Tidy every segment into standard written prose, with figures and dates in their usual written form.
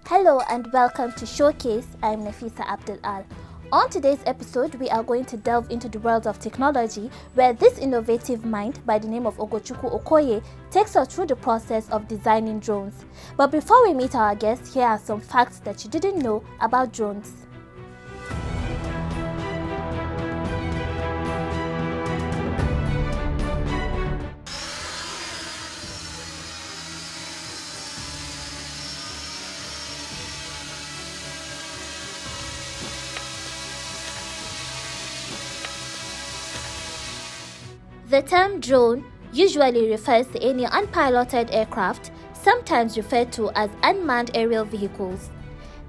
Hello and welcome to Showcase. I'm Nafisa Abdul Al. On today's episode, we are going to delve into the world of technology, where this innovative mind by the name of Ogochukwu Okoye takes us through the process of designing drones. But before we meet our guests, here are some facts that you didn't know about drones. The term drone usually refers to any unpiloted aircraft, sometimes referred to as unmanned aerial vehicles.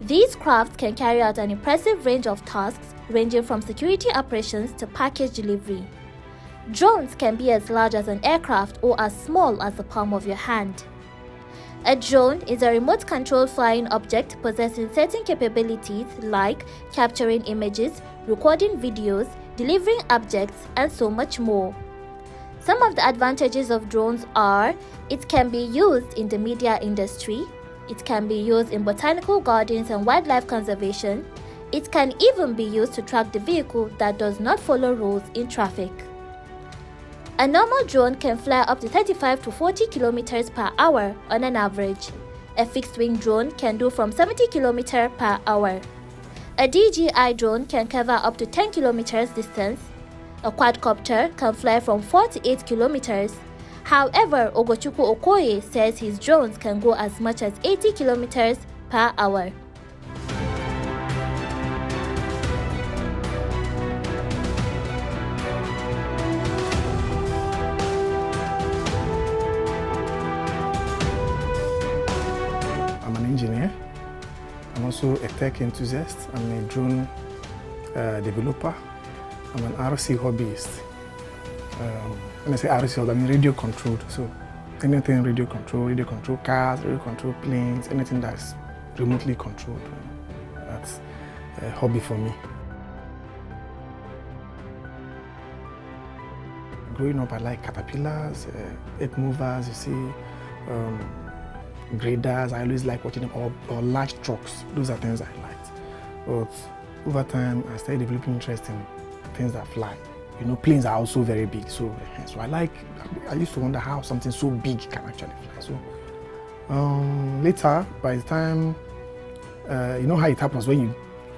These crafts can carry out an impressive range of tasks, ranging from security operations to package delivery. Drones can be as large as an aircraft or as small as the palm of your hand. A drone is a remote-controlled flying object possessing certain capabilities like capturing images, recording videos, delivering objects, and so much more. Some of the advantages of drones are: it can be used in the media industry, it can be used in botanical gardens and wildlife conservation, it can even be used to track the vehicle that does not follow rules in traffic. A normal drone can fly up to 35 to 40 kilometers per hour on an average. A fixed-wing drone can do from 70 kilometers per hour. A DJI drone can cover up to 10 kilometers distance. A quadcopter can fly from 4 to 8 kilometers. However, Ogochukwu Okoye says his drones can go as much as 80 kilometers per hour. I'm an engineer. I'm also a tech enthusiast. I'm a drone developer. I'm an RC hobbyist. When I say RC, I mean radio controlled. So anything radio control cars, radio control planes, anything that's remotely controlled. That's a hobby for me. Growing up, I like caterpillars, earth movers, you see, graders. I always like watching them, or large trucks. Those are things I liked. But over time, I started developing interest in things that fly. You know, planes are also very big, so I used to wonder how something so big can actually fly. So later, by the time, you know how it happens when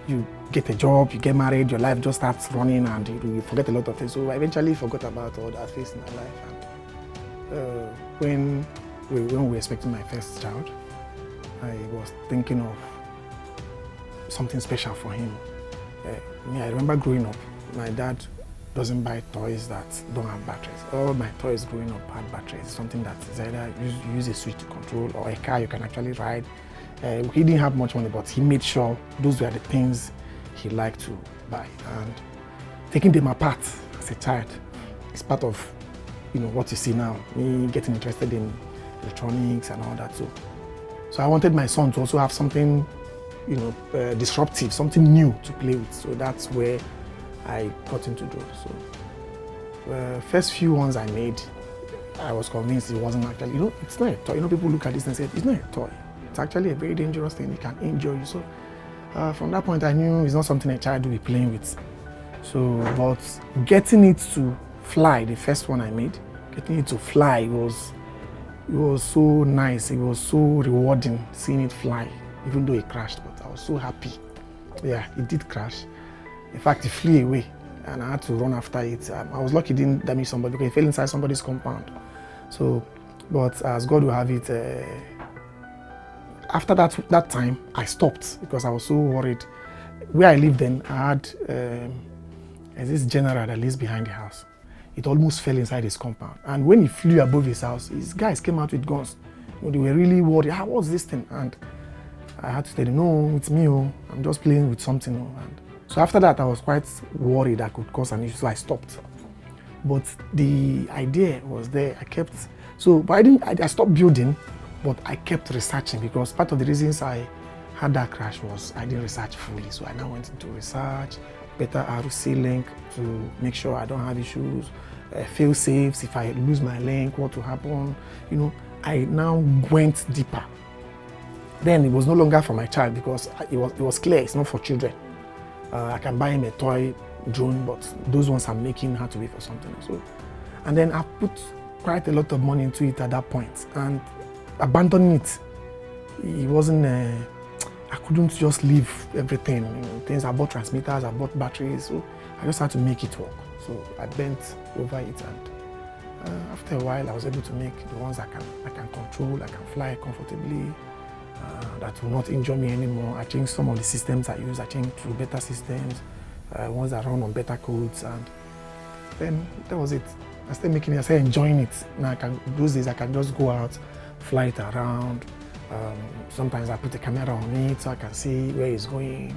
you get a job, you get married, your life just starts running and you forget a lot of things. So I eventually forgot about all that phase in my life. And when we were expecting my first child, I was thinking of something special for him. I remember growing up, my dad doesn't buy toys that don't have batteries. All my toys growing up had batteries, something that is either you use a switch to control or a car you can actually ride. He didn't have much money, but he made sure those were the things he liked to buy. And taking them apart as a child is part of, you know, what you see now, me getting interested in electronics and all that. So I wanted my son to also have something, you know, disruptive, something new to play with. So that's where I got into drones. So the first few ones I made, I was convinced it wasn't actually, you know, it's not a toy. You know, people look at this and say, it's not a toy. It's actually a very dangerous thing. It can injure you. So from that point, I knew it's not something a child will be playing with. So, but getting it to fly, the first one I made, getting it to fly it was so nice. It was so rewarding seeing it fly, even though it crashed. But I was so happy. Yeah, it did crash. In fact, it flew away and I had to run after it. I was lucky it didn't damage somebody because it fell inside somebody's compound. So, but as God will have it, after that time, I stopped because I was so worried. Where I lived then, I had this general that lives behind the house. It almost fell inside his compound. And when he flew above his house, his guys came out with guns. You know, they were really worried, what's this thing? And I had to tell them, no, it's me, I'm just playing with something. And so after that, I was quite worried that could cause an issue, so I stopped. But the idea was there. But I stopped building, but I kept researching because part of the reasons I had that crash was I didn't research fully. So I now went into research, better RC link to make sure I don't have issues, fail safes, if I lose my link, what will happen. You know, I now went deeper. Then it was no longer for my child because it was clear it's not for children. I can buy him a toy drone, but those ones I'm making had to be for something. So, and then I put quite a lot of money into it at that point, and abandoning it. It wasn't. I couldn't just leave everything. Things I bought transmitters, I bought batteries, so I just had to make it work. So I bent over it, and after a while, I was able to make the ones I can control, I can fly comfortably. That will not injure me anymore. I changed some of the systems I use. I changed to better systems, ones that run on better codes, and then that was it. I started making it, I started enjoying it. Now those days I can just go out, fly it around. Sometimes I put a camera on it so I can see where it's going.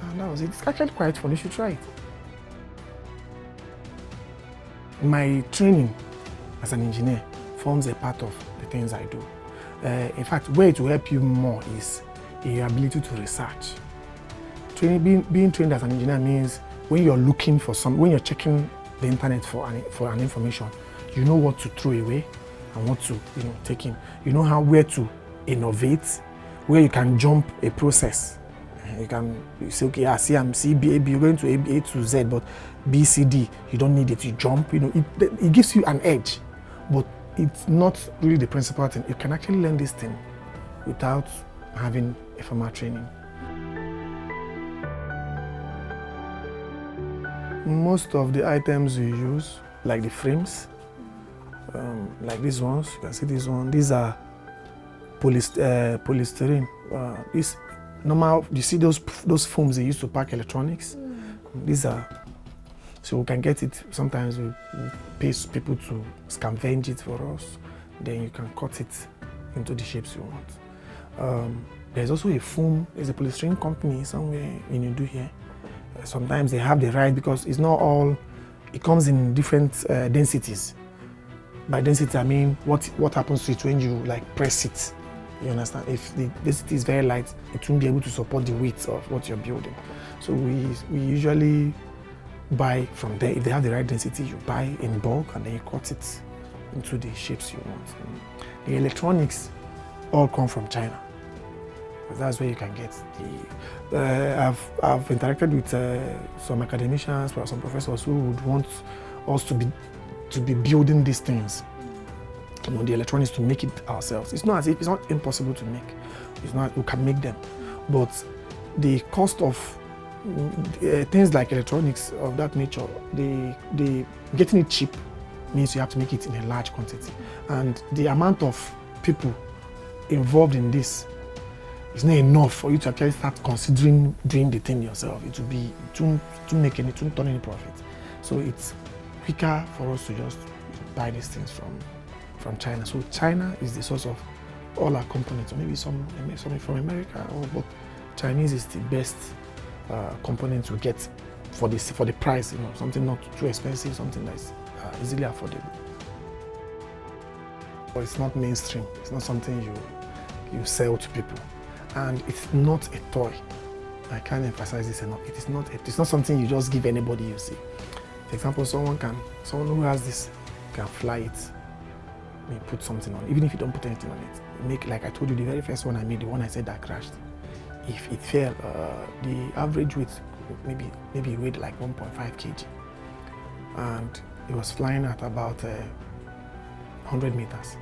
And that was it. It's actually quite fun. You should try it. My training as an engineer forms a part of the things I do. In fact, where it will help you more is your ability to research. Being trained as an engineer means when you're looking for when you're checking the internet for an information, you know what to throw away and what to take in. You know where to innovate, where you can jump a process. You say, okay, C, I'm C, B, A, B, you're going to A to Z, but B, C, D, you don't need it, you jump, it gives you an edge, but it's not really the principal thing. You can actually learn this thing without having a formal training. Most of the items we use, like the frames, like these ones, you can see this one, these are polystyrene. This normal, you see those foams they use to pack electronics? These are, so we can get it, sometimes we pay people to scavenge it for us, then you can cut it into the shapes you want. There's also a foam, there's a polystyrene company somewhere in Idu here. Sometimes they have the right, because it's not all, it comes in different densities. By density I mean what happens to it when you press it. You understand? If the density is very light, it won't be able to support the weight of what you're building. So we usually buy from there. If they have the right density, you buy in bulk and then you cut it into the shapes you want. The electronics all come from China. That's where you can get the. I've interacted with some academicians, some professors who would want us to be building these things. The electronics, to make it ourselves. It's not as if it's not impossible to make. It's not, we can make them, but the cost of things like electronics of that nature, the getting it cheap means you have to make it in a large quantity, and the amount of people involved in this is not enough for you to actually start considering doing the thing yourself. It won't turn any profit. So it's quicker for us to just buy these things from China. So China is the source of all our components, or maybe some from America, but Chinese is the best component to get for the price. Something not too expensive, something that's easily affordable. But it's not mainstream. It's not something you sell to people, and it's not a toy. I can't emphasize this enough. It's not something you just give anybody you see. For example, someone who has this can fly it. Put something on, even if you don't put anything on it. Make, like I told you, the very first one I made, the one I said that crashed. If it fell, the average weight maybe weighed like 1.5 kg, and it was flying at about 100 meters.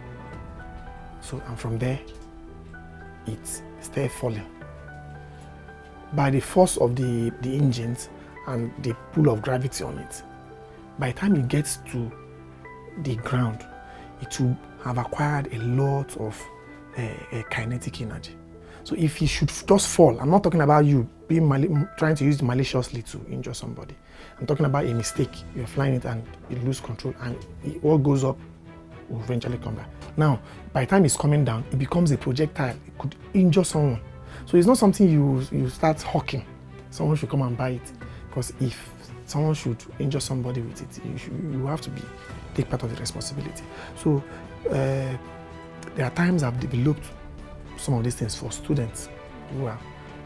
So, and from there, it started falling. By the force of the engines and the pull of gravity on it, by the time it gets to the ground, it will have acquired a lot of kinetic energy. So if it should just fall, I'm not talking about you trying to use it maliciously to injure somebody. I'm talking about a mistake. You're flying it and you lose control, and what goes up will eventually come back. Now, by the time it's coming down, it becomes a projectile. It could injure someone. So it's not something you start hawking. Someone should come and buy it, because if someone should injure somebody with it, you have to take part of the responsibility. So there are times I've developed some of these things for students who are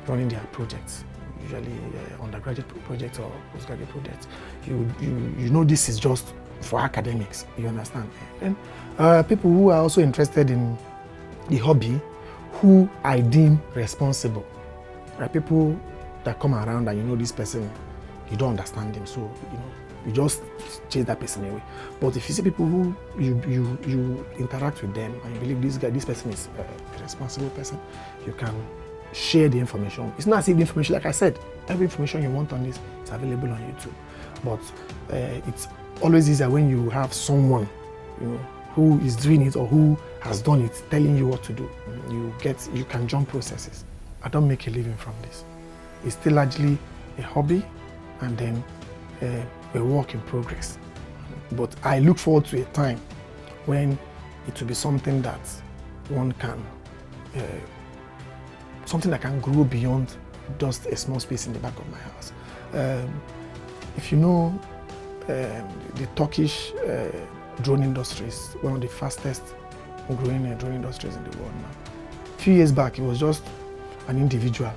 running their projects, usually undergraduate projects or postgraduate projects. You know this is just for academics, you understand. And people who are also interested in the hobby, who I deem responsible. There are people that come around and you know this person, you don't understand him, so you just chase that person away. But if you see people who you interact with them and you believe this person is a responsible person, you can share the information. It's not as if the information, like I said, every information you want on this is available on YouTube. But it's always easier when you have someone, who is doing it or who has done it, telling you what to do. You can jump processes. I don't make a living from this. It's still largely a hobby and then a work in progress. But I look forward to a time when it will be something that one can, something that can grow beyond just a small space in the back of my house. If you know, the Turkish drone industry is one of the fastest growing drone industries in the world now. A few years back, it was just an individual,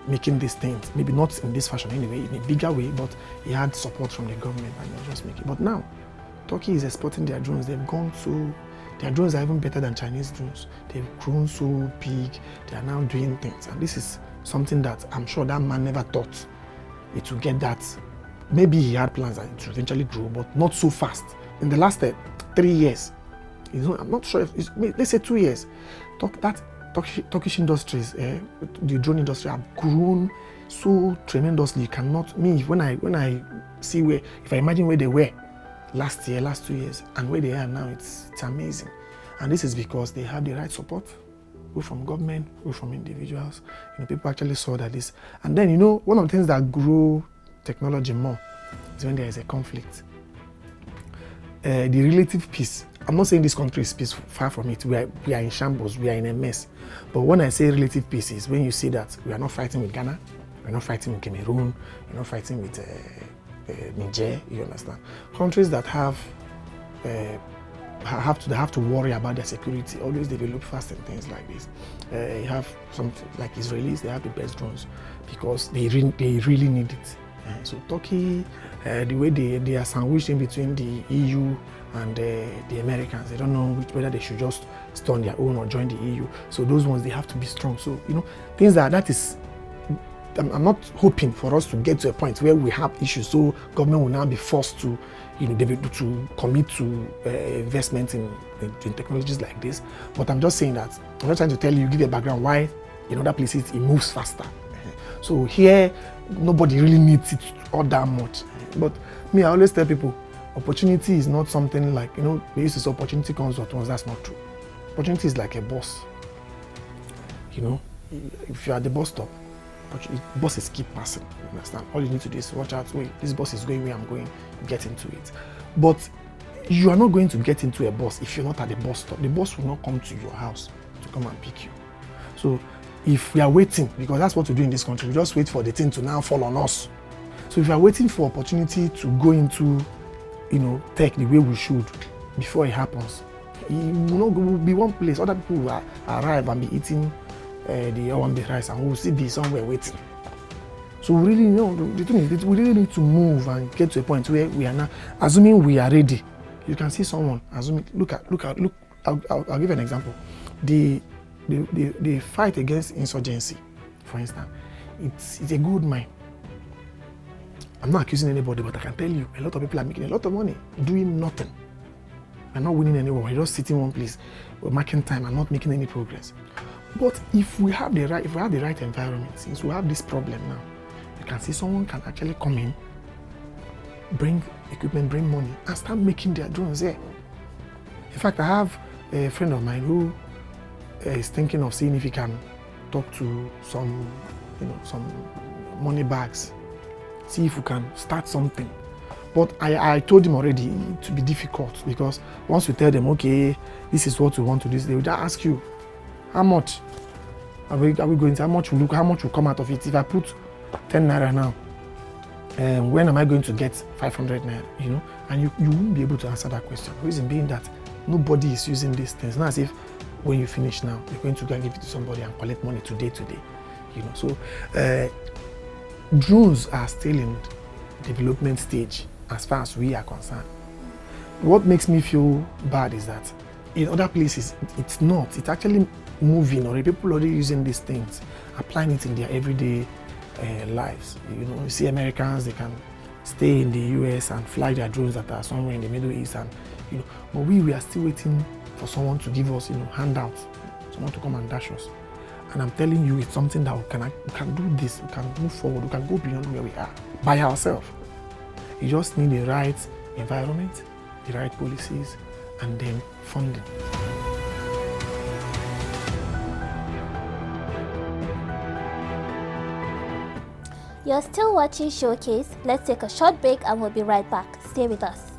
making these things, maybe not in this fashion anyway, in a bigger way, but he had support from the government and he was just making. But now, Turkey is exporting their drones. They've gone so, their drones are even better than Chinese drones. They've grown so big, they are now doing things. And this is something that I'm sure that man never thought it would get that. Maybe he had plans that it would eventually grow, but not so fast. In the last 3 years, I'm not sure, let's say 2 years, Turkish industries, the drone industry have grown so tremendously. You cannot, when I see if I imagine where they were last 2 years, and where they are now, it's amazing. And this is because they have the right support, both from government, both from individuals. People actually saw that this, and then one of the things that grow technology more is when there is a conflict. The relative peace. I'm not saying this country is peaceful, far from it. We are in shambles, we are in a mess. But when I say relative peace is when you see that we are not fighting with Ghana, we're not fighting with Cameroon, we're not fighting with Niger, you understand? Countries that have to worry about their security, always develop fast and things like this. You have something like Israelis, they have the best drones because they really need it. So Turkey, the way they are sandwiched in between the EU and the Americans, they don't know whether they should just stay on their own or join the EU. So those ones, they have to be strong. So things that is. I'm not hoping for us to get to a point where we have issues, so government will now be forced to, to commit to investment in technologies like this. But I'm just saying that I'm not trying to tell you, give a background why in other places it moves faster. So here, nobody really needs it all that much. But I always tell people, opportunity is not something like, they used to say opportunity comes at once. That's not true. Opportunity is like a bus. If you're at the bus stop, buses keep passing, you understand? All you need to do is watch out, wait, this bus is going where I'm going, get into it. But you are not going to get into a bus if you're not at the bus stop. The bus will not come to your house to come and pick you. So if we are waiting, because that's what we do in this country, we just wait for the thing to now fall on us. So if you are waiting for opportunity to go into, tech the way we should before it happens, it will not be one place. Other people will arrive and be eating the Owambe rice, and we will still be somewhere waiting. So we really the thing is, we really need to move and get to a point where we are now, assuming we are ready. You can see someone, assuming, look. I'll give an example. The fight against insurgency, for instance, it's a good mind. I'm not accusing anybody, but I can tell you, a lot of people are making a lot of money doing nothing. We're not winning anywhere. We're just sitting in one place, we're marking time and not making any progress. But if we have the right environment, since we have this problem now, you can see someone can actually come in, bring equipment, bring money, and start making their drones there. In fact, I have a friend of mine who is thinking of seeing if he can talk to some money bags, see if we can start something. But I told him already it will be difficult, because once we tell them, okay, this is what we want to do, they will just ask you, how much are we going to, how much will come out of it? If I put 10 naira now, when am I going to get 500 naira, And you won't be able to answer that question. The reason being that nobody is using these things. Not as if when you finish now, you're going to go and give it to somebody and collect money today. So drones are still in development stage as far as we are concerned. What makes me feel bad is that in other places, it's not. It's actually moving already. People already using these things, applying it in their everyday lives. You know, you see Americans, they can stay in the US and fly their drones that are somewhere in the Middle East, and you know, but we are still waiting for someone to give us, you know, handouts, someone to come and dash us. And I'm telling you, it's something that we can do this, we can move forward, we can go beyond where we are by ourselves. You just need the right environment, the right policies, and then funding. You're still watching Showcase. Let's take a short break and we'll be right back. Stay with us.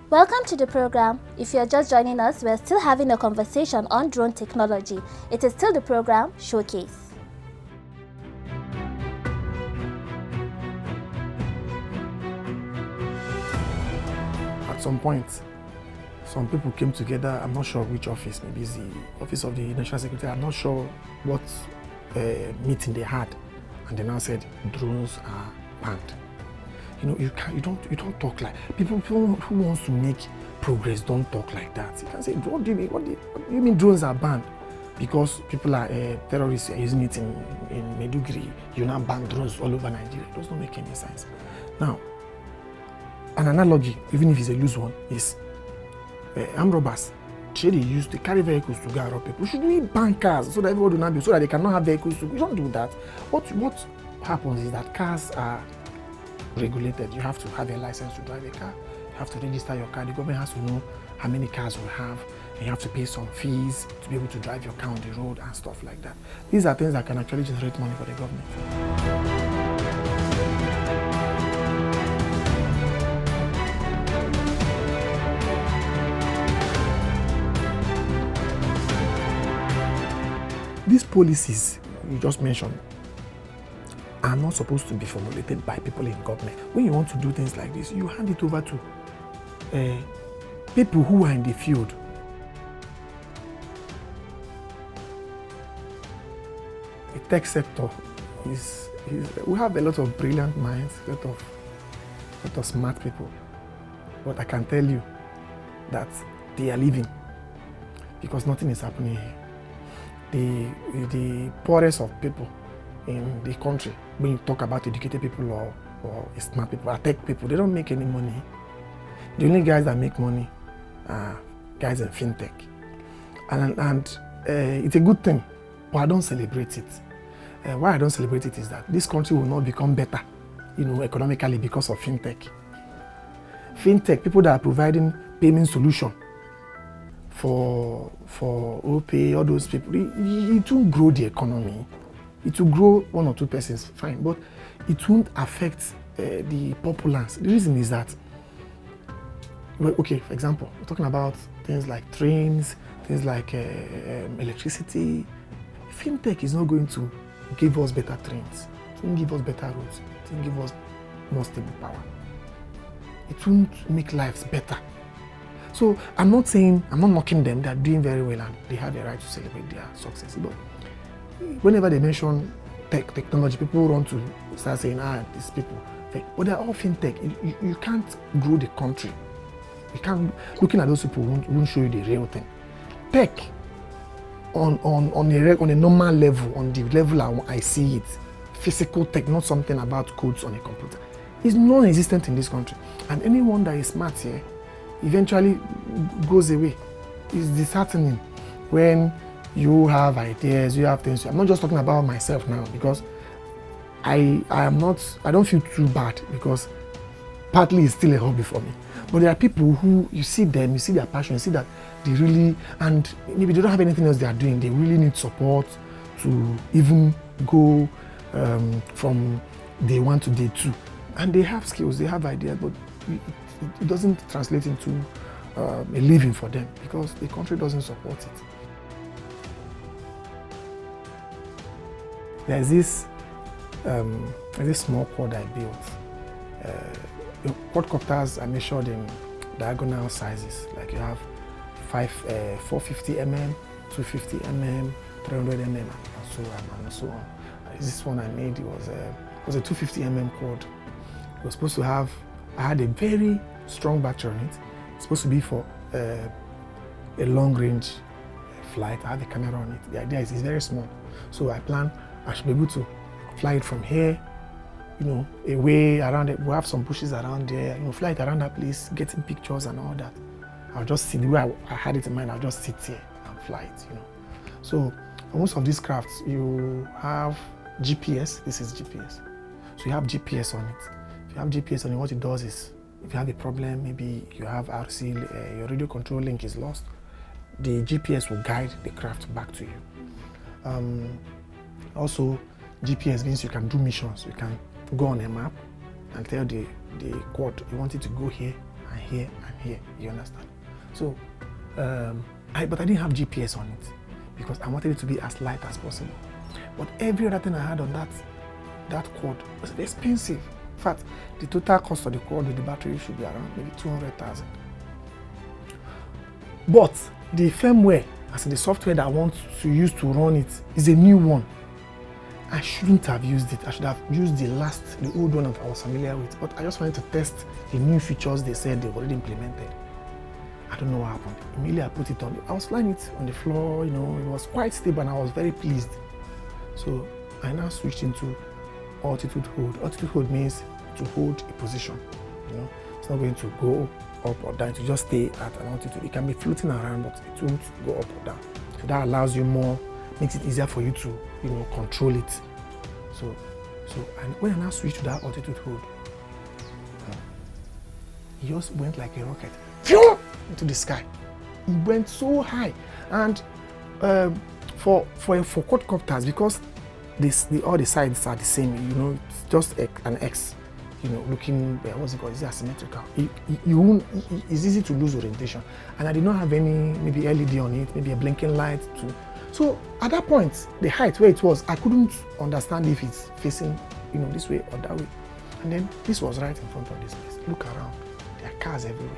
Welcome to the program. If you're just joining us, we're still having a conversation on drone technology. It is still the program Showcase. At some point, some people came together. I'm not sure which office, maybe it's the office of the National Secretary. I'm not sure what meeting they had, and they now said drones are banned. You know, you don't talk like people who wants to make progress don't talk like that. You can say, what do you mean drones are banned? Because people are terrorists are using it in Maiduguri. You now ban drones all over Nigeria. It does not make any sense. Now, an analogy, even if it's a loose one, is armed robbers. They used to carry vehicles to go and rob people. Should we ban cars so that everyone will not be, so that they cannot have vehicles to? We don't do that. What happens is that cars are regulated. You have to have a license to drive a car. You have to register your car. The government has to know how many cars we have, and you have to pay some fees to be able to drive your car on the road and stuff like that. These are things that can actually generate money for the government. These policies you just mentioned are not supposed to be formulated by people in government. When you want to do things like this, you hand it over to people who are in the field. The tech sector is we have a lot of brilliant minds, a lot of smart people, but I can tell you that they are leaving because nothing is happening here. The poorest of people in the country, when you talk about educated people or smart people, or tech people, they don't make any money. The only guys that make money are guys in fintech. And it's a good thing, but I don't celebrate it. Why I don't celebrate it is that this country will not become better, economically because of fintech. Fintech, people that are providing payment solution for OPay, all those people, it won't grow the economy. It will grow 1 or 2 persons, fine, but it won't affect the populace. The reason is that, well, okay, for example, we're talking about things like trains, things like electricity. Fintech is not going to give us better trains. It won't give us better roads. It won't give us more stable power. It won't make lives better. So I'm not knocking them. They're doing very well and they have a right to celebrate their success. But whenever they mention technology, people run to start saying, these people. But they're all fintech. You can't grow the country. You can't. Looking at those people won't show you the real thing. Tech, on a normal level, on the level I see it, physical tech, not something about codes on a computer, is non-existent in this country. And anyone that is smart here eventually goes away. It's disheartening when you have ideas, you have things. I'm not just talking about myself now because I don't feel too bad because partly it's still a hobby for me. But there are people who, you see them, you see their passion, you see that they really, and maybe they don't have anything else they are doing, they really need support to even go from day 1 to day 2. And they have skills, they have ideas, but it doesn't translate into a living for them because the country doesn't support it. There's this small quad I built. The quadcopters are measured in diagonal sizes. Like you have 450 mm, 250 mm, 300 mm, and so on. This one I made, it was a 250 mm quad. It was supposed to have, I had a very strong battery on it. It's supposed to be for a long range flight. I have a camera on it. The idea is it's very small. So I plan I should be able to fly it from here, away around it. We have some bushes around there, fly it around that place, getting pictures and all that. I'll just sit the way I had it in mind. I'll just sit here and fly it, So for most of these crafts, you have GPS. This is GPS. So you have GPS on it. If you have GPS on it, what it does is, if you have a problem, maybe you have RC, your radio control link is lost, the GPS will guide the craft back to you. Also, GPS means you can do missions. You can go on a map and tell the quad you want it to go here and here and here. You understand? So, but I didn't have GPS on it because I wanted it to be as light as possible. But every other thing I had on that quad was expensive. In fact, the total cost of the quad with the battery should be around maybe 200,000. But the firmware, as in the software that I want to use to run it, is a new one. I shouldn't have used it. I should have used the old one that I was familiar with. But I just wanted to test the new features they said they've already implemented. I don't know what happened. Immediately I put it on. I was flying it on the floor, it was quite stable and I was very pleased. So I now switched into altitude hold. Altitude hold means to hold a position. It's not going to go up or down. To just stay at an altitude. It can be floating around, but it won't go up or down. So that allows you more, makes it easier for you to, control it. So and when I now switched to that altitude hold, it just went like a rocket into the sky. It went so high, and for quadcopters, because all the sides are the same, it's just an X, looking, what's it called? Is it asymmetrical? It's easy to lose orientation, and I did not have any maybe LED on it, maybe a blinking light to. So at that point, the height where it was, I couldn't understand if it's facing, this way or that way. And then this was right in front of this place. Look around, there are cars everywhere.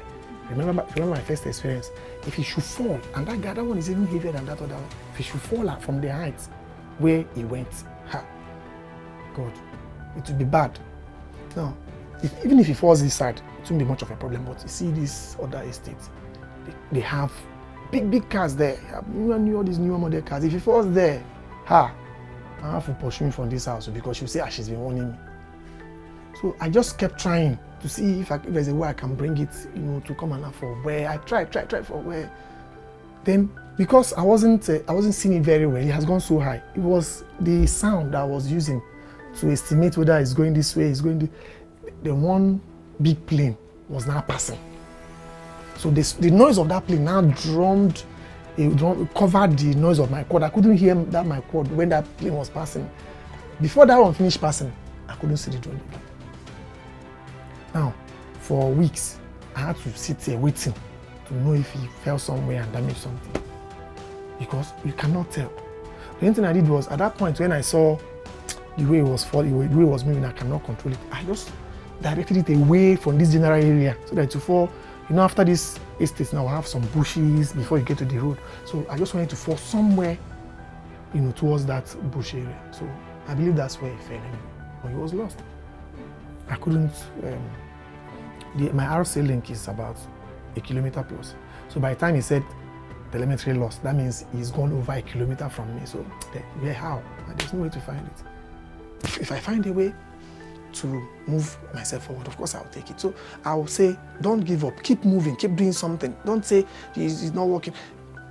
Remember my first experience. If he should fall, and that one is even heavier than that other one. If he should fall from the height where he went, God, it would be bad. Now, even if he falls this side, it won't be much of a problem. But you see these other estates, they have big cars there. All these newer model cars. If he falls there, I have to pursue him from this house because she'll say, she's been warning me. So I just kept trying to see if there's a way I can bring it, to come and for where. I tried for where. Then, because I wasn't seeing it very well, it has gone so high. It was the sound that I was using to estimate whether it's going this way, the one big plane was now passing. So the noise of that plane now covered the noise of my quad. I couldn't hear my quad when that plane was passing. Before that one finished passing, I couldn't see the drone again. Now, for weeks, I had to sit here waiting to know if he fell somewhere and damaged something, because you cannot tell. The only thing I did was, at that point when I saw the way it was falling, the way it was moving, I cannot control it, I just directed it away from this general area so that to fall, after this estate now, we'll have some bushes before you get to the road. So I just wanted to fall somewhere, towards that bush area. So I believe that's where he fell anyway. But he was lost. I couldn't, my RC link is about 1 kilometer plus. So by the time he said telemetry lost, that means he's gone over 1 kilometer from me. So how? There's no way to find it. If I find a way to move myself forward, of course I'll take it. So I'll say, don't give up, keep moving, keep doing something. Don't say it's not working.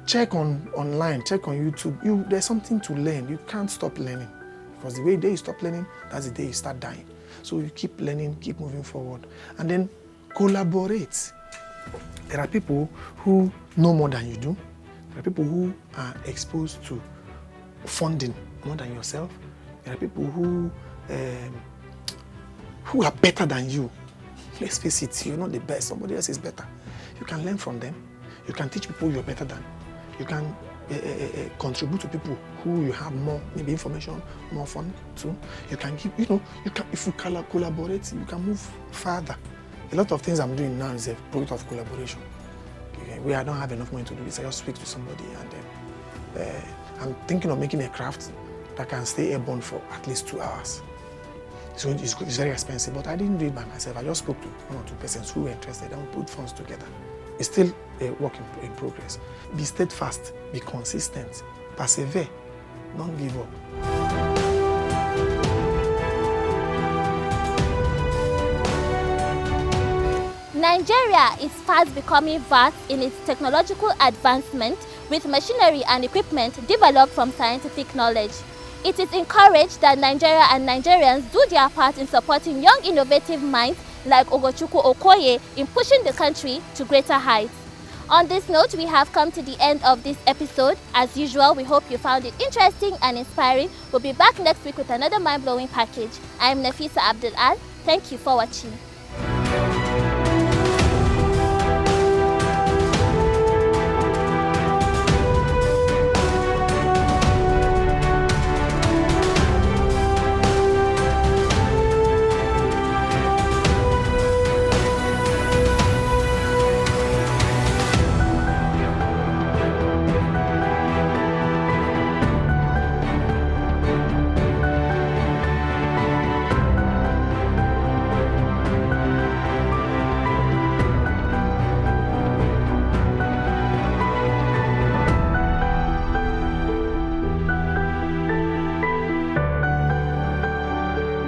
Check online, check on YouTube. There's something to learn. You can't stop learning, because the day you stop learning, that's the day you start dying. So you keep learning, keep moving forward, and then collaborate. There are people who know more than you do. There are people who are exposed to funding more than yourself. There are people who are better than you. Let's face it, you're not the best. Somebody else is better. You can learn from them. You can teach people you're better than. You can contribute to people who you have more, maybe information, more fun to. You can give, if you collaborate, you can move further. A lot of things I'm doing now is a product of collaboration. Where I don't have enough money to do this, I just speak to somebody, and then I'm thinking of making a craft that can stay airborne for at least 2 hours. So it's very expensive, but I didn't do it by myself. I just spoke to 1 or 2 persons who were interested, and we put funds together. It's still a work in progress. Be steadfast, be consistent, persevere, don't give up. Nigeria is fast becoming vast in its technological advancement, with machinery and equipment developed from scientific knowledge. It is encouraged that Nigeria and Nigerians do their part in supporting young innovative minds like Ogochukwu Okoye in pushing the country to greater heights. On this note, we have come to the end of this episode. As usual, we hope you found it interesting and inspiring. We'll be back next week with another mind-blowing package. I am Nafisa Abdul-Al. Thank you for watching.